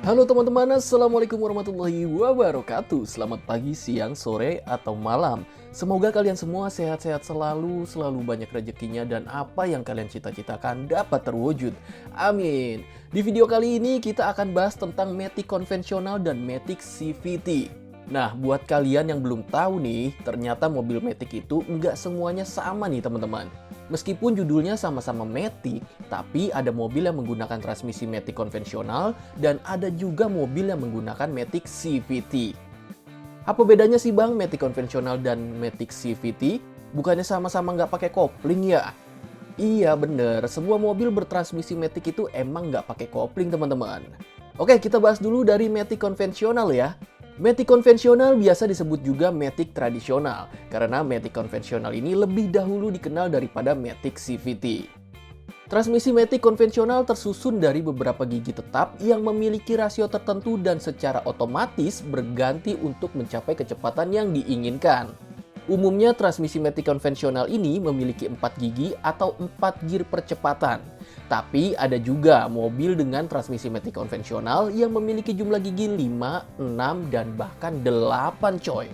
Halo teman-teman, Assalamualaikum warahmatullahi wabarakatuh. Selamat pagi, siang, sore, atau malam. Semoga kalian semua sehat-sehat selalu banyak rezekinya, dan apa yang kalian cita-citakan dapat terwujud. Amin. Di video kali ini kita akan bahas tentang Matic konvensional dan Matic CVT. Nah, buat kalian yang belum tahu nih, ternyata mobil Matic itu nggak semuanya sama nih teman-teman. Meskipun judulnya sama-sama Matic, tapi ada mobil yang menggunakan transmisi Matic konvensional dan ada juga mobil yang menggunakan Matic CVT. Apa bedanya sih bang Matic konvensional dan Matic CVT? Bukannya sama-sama nggak pakai kopling ya? Iya bener, semua mobil bertransmisi Matic itu emang nggak pakai kopling teman-teman. Oke, kita bahas dulu dari Matic konvensional ya. Matic konvensional biasa disebut juga Matic tradisional, karena Matic konvensional ini lebih dahulu dikenal daripada Matic CVT. Transmisi Matic konvensional tersusun dari beberapa gigi tetap yang memiliki rasio tertentu dan secara otomatis berganti untuk mencapai kecepatan yang diinginkan. Umumnya transmisi Matic konvensional ini memiliki 4 gigi atau 4 gear percepatan. Tapi ada juga mobil dengan transmisi Matic konvensional yang memiliki jumlah gigi 5, 6, dan bahkan 8 coy.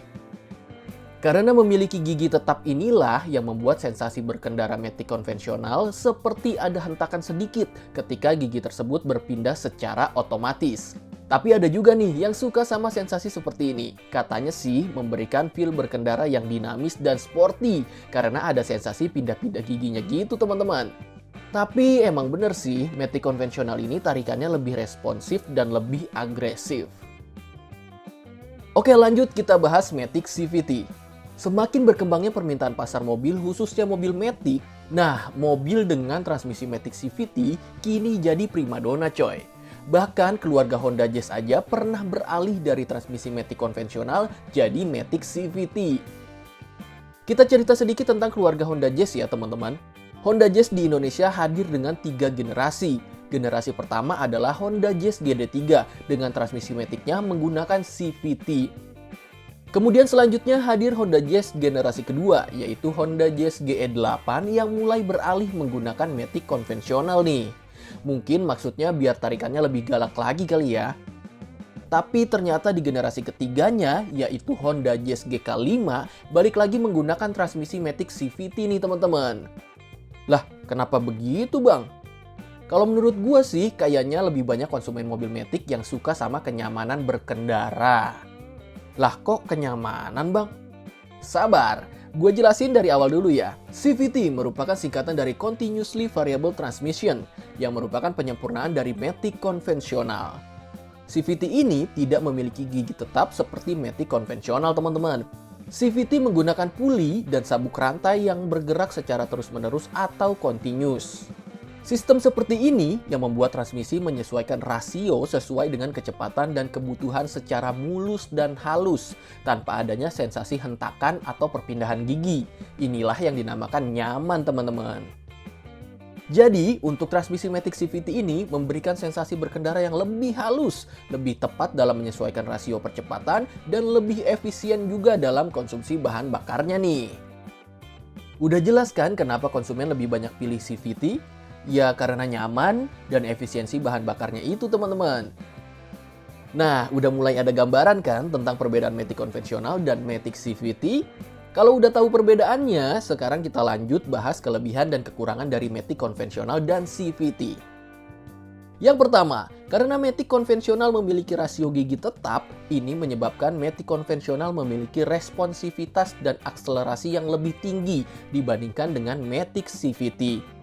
Karena memiliki gigi tetap inilah yang membuat sensasi berkendara Matic konvensional seperti ada hentakan sedikit ketika gigi tersebut berpindah secara otomatis. Tapi ada juga nih yang suka sama sensasi seperti ini. Katanya sih memberikan feel berkendara yang dinamis dan sporty karena ada sensasi pindah-pindah giginya gitu teman-teman. Tapi emang bener sih, Matic konvensional ini tarikannya lebih responsif dan lebih agresif. Oke lanjut kita bahas Matic CVT. Semakin berkembangnya permintaan pasar mobil khususnya mobil Matic, nah mobil dengan transmisi Matic CVT kini jadi primadona coy. Bahkan keluarga Honda Jazz aja pernah beralih dari transmisi Matic konvensional jadi Matic CVT. Kita cerita sedikit tentang keluarga Honda Jazz ya teman-teman. Honda Jazz di Indonesia hadir dengan 3 generasi. Generasi pertama adalah Honda Jazz GD3 dengan transmisi Matic-nya menggunakan CVT. Kemudian selanjutnya hadir Honda Jazz generasi kedua, yaitu Honda Jazz GE8 yang mulai beralih menggunakan Matic konvensional nih. Mungkin maksudnya biar tarikannya lebih galak lagi kali ya. Tapi ternyata di generasi ketiganya, yaitu Honda Jazz GK5, balik lagi menggunakan transmisi Matic CVT nih teman-teman. Lah, kenapa begitu bang? Kalau menurut gua sih, kayaknya lebih banyak konsumen mobil Matic yang suka sama kenyamanan berkendara. Lah kok kenyamanan bang? Sabar, gue jelasin dari awal dulu ya. CVT merupakan singkatan dari Continuously Variable Transmission, yang merupakan penyempurnaan dari Matic konvensional. CVT ini tidak memiliki gigi tetap seperti Matic konvensional teman-teman. CVT menggunakan puli dan sabuk rantai yang bergerak secara terus-menerus atau continuous. Sistem seperti ini yang membuat transmisi menyesuaikan rasio sesuai dengan kecepatan dan kebutuhan secara mulus dan halus, tanpa adanya sensasi hentakan atau perpindahan gigi. Inilah yang dinamakan nyaman teman-teman. Jadi, untuk transmisi Matic CVT ini memberikan sensasi berkendara yang lebih halus, lebih tepat dalam menyesuaikan rasio percepatan, dan lebih efisien juga dalam konsumsi bahan bakarnya nih. Udah jelas kan kenapa konsumen lebih banyak pilih CVT? Ya karena nyaman dan efisiensi bahan bakarnya itu teman-teman. Nah, udah mulai ada gambaran kan tentang perbedaan Matic konvensional dan Matic CVT? Kalau udah tahu perbedaannya, sekarang kita lanjut bahas kelebihan dan kekurangan dari Matic konvensional dan CVT. Yang pertama, karena Matic konvensional memiliki rasio gigi tetap, ini menyebabkan Matic konvensional memiliki responsivitas dan akselerasi yang lebih tinggi dibandingkan dengan Matic CVT.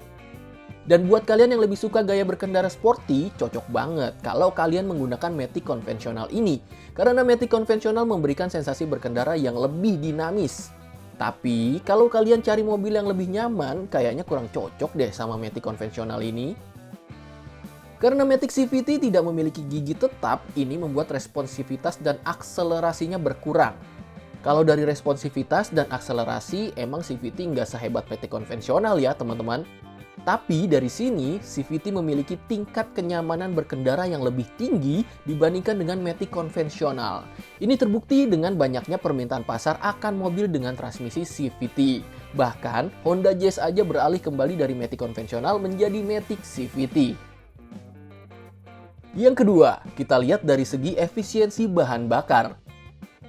Dan buat kalian yang lebih suka gaya berkendara sporty, cocok banget kalau kalian menggunakan Matic konvensional ini. Karena Matic konvensional memberikan sensasi berkendara yang lebih dinamis. Tapi kalau kalian cari mobil yang lebih nyaman, kayaknya kurang cocok deh sama Matic konvensional ini. Karena Matic CVT tidak memiliki gigi tetap, ini membuat responsivitas dan akselerasinya berkurang. Kalau dari responsivitas dan akselerasi, emang CVT nggak sehebat Matic konvensional ya teman-teman. Tapi dari sini, CVT memiliki tingkat kenyamanan berkendara yang lebih tinggi dibandingkan dengan Matic konvensional. Ini terbukti dengan banyaknya permintaan pasar akan mobil dengan transmisi CVT. Bahkan, Honda Jazz aja beralih kembali dari Matic konvensional menjadi Matic CVT. Yang kedua, kita lihat dari segi efisiensi bahan bakar.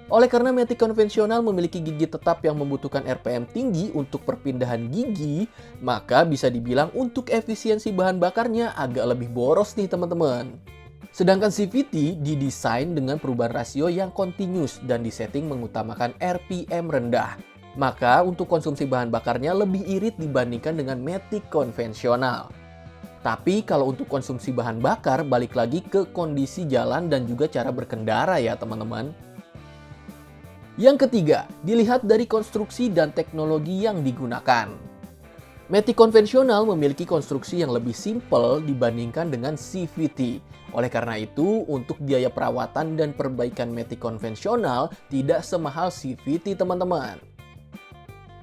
Oleh karena Matic konvensional memiliki gigi tetap yang membutuhkan RPM tinggi untuk perpindahan gigi, maka bisa dibilang untuk efisiensi bahan bakarnya agak lebih boros nih teman-teman. Sedangkan CVT didesain dengan perubahan rasio yang continuous dan disetting mengutamakan RPM rendah. Maka untuk konsumsi bahan bakarnya lebih irit dibandingkan dengan Matic konvensional. Tapi kalau untuk konsumsi bahan bakar balik lagi ke kondisi jalan dan juga cara berkendara ya teman-teman. Yang ketiga, dilihat dari konstruksi dan teknologi yang digunakan. Matic konvensional memiliki konstruksi yang lebih simpel dibandingkan dengan CVT. Oleh karena itu, untuk biaya perawatan dan perbaikan Matic konvensional tidak semahal CVT teman-teman.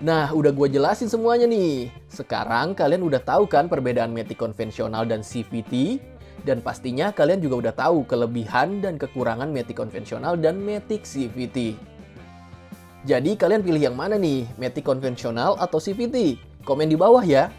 Nah, udah gue jelasin semuanya nih. Sekarang kalian udah tahu kan perbedaan Matic konvensional dan CVT? Dan pastinya kalian juga udah tahu kelebihan dan kekurangan Matic konvensional dan Matic CVT. Jadi kalian pilih yang mana nih? Matic konvensional atau CVT? Komen di bawah ya.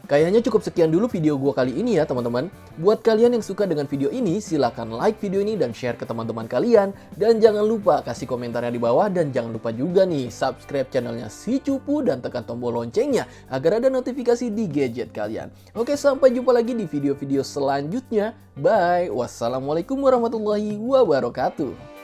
Kayaknya cukup sekian dulu video gua kali ini ya teman-teman. Buat kalian yang suka dengan video ini, silahkan like video ini dan share ke teman-teman kalian. Dan jangan lupa kasih komentarnya di bawah. Dan jangan lupa juga nih subscribe channelnya Si Cupu dan tekan tombol loncengnya agar ada notifikasi di gadget kalian. Oke, sampai jumpa lagi di video-video selanjutnya. Bye. Wassalamualaikum warahmatullahi wabarakatuh.